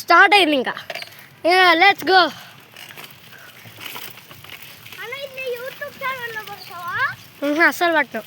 Start అయింది ఇంకా let's go. అస్సలు పట్టను.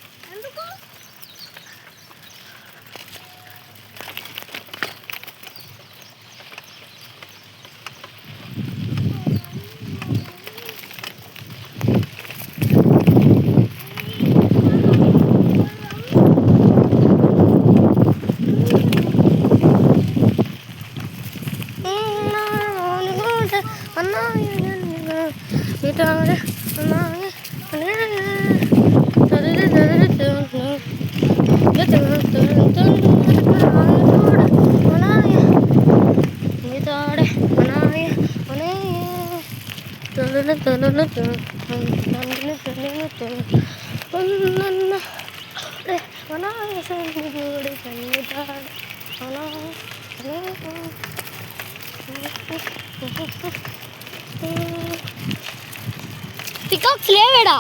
పికాక్స్ లేవేడా?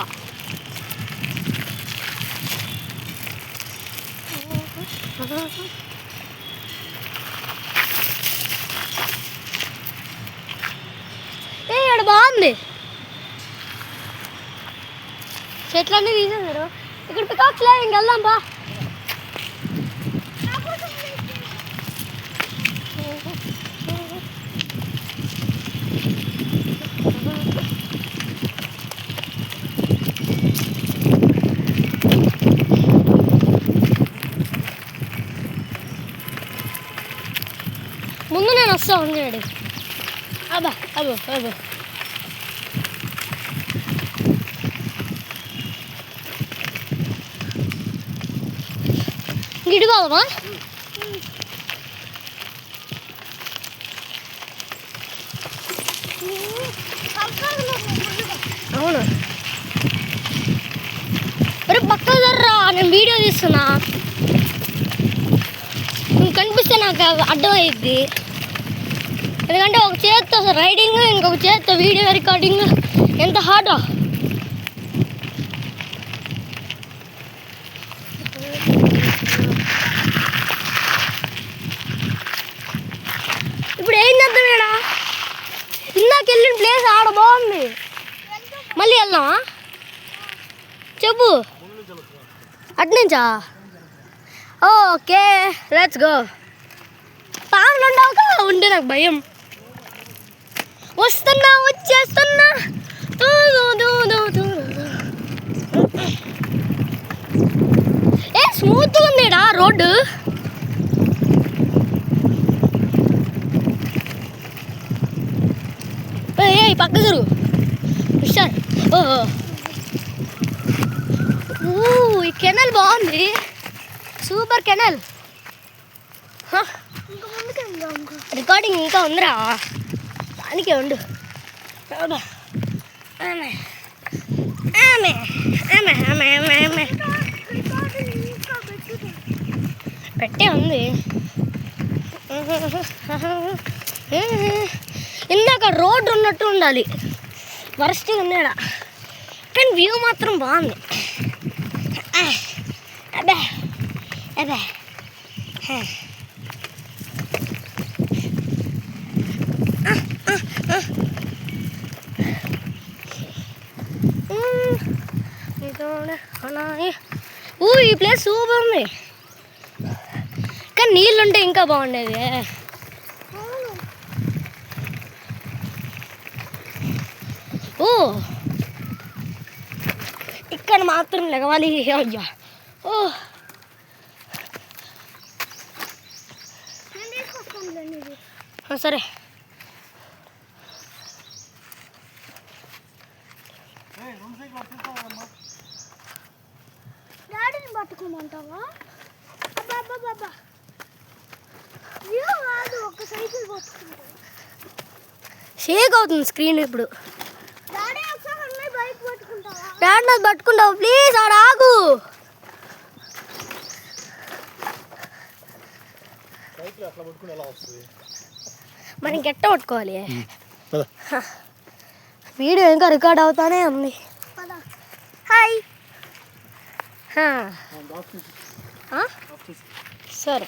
ఇక్కడ బాగుంది, చెట్లన్నీ తీసేసారు. ఇక్కడ పికాక్స్ లేవు, ఇంకెళ్దాం బా. ముందు నేను వస్తా ఉన్నాడు. అబ్బా అబ్బో అబ్బో గిడి బావా. అవును, మరి పక్క జర్రా, నేను వీడియో తీస్తున్నా. నువ్వు కనిపిస్తే నాకు అర్థమయ్యిద్ది. ఎందుకంటే ఒక చేత్తో రైడింగ్, ఇంకొక చేత్తో వీడియో రికార్డింగ్ ఎంత హార్డో. ఇప్పుడు ఏం చేద్దాం? ఏడా ఇందాక వెళ్ళిన ప్లేస్ ఆడ బాగుంది, మళ్ళీ వెళ్దామా? చెప్పు. అట్నుంచా? Okay let's go. పాములు ఉండవుగా, ఉంటే నాకు భయం. వస్తున్నా, వచ్చేస్తున్నా. ఏ స్మూత్గా ఉందిడా రోడ్డు. ఏ పక్క జరుగు హుషార్. ఈ కెనల్ బాగుంది, సూపర్ కెనల్. రికార్డింగ్ ఇంకా ఉందిరా, దానికే ఉండు. పెట్టే ఉంది. ఇందాక రోడ్డు ఉన్నట్టు ఉండాలి, వరస్ట్ ఉన్నాడా, కానీ వ్యూ మాత్రం బాగుంది. అబ్బే అబ్బే ఈ ప్లేస్ సూపర్ ఉంది, కానీ నీళ్ళుంటే ఇంకా బాగుండేది. ఓ ఇక్కడ మాత్రం లెగవాలి. అయ్యా ఓ సరే. డాడీని పట్టుకోమంటావా? ఒక సైకిల్ పట్టుకుంటా. షేక్ అవుతుంది స్క్రీన్ ఇప్పుడు. డాడీ నాకు పట్టుకుంటావు ప్లీజ్, ఆడ ఆగు. మరి ఇంకెట్ట పట్టుకోవాలి? వీడియో ఇంకా రికార్డ్ అవుతానే ఉంది. హాయ్ సరే.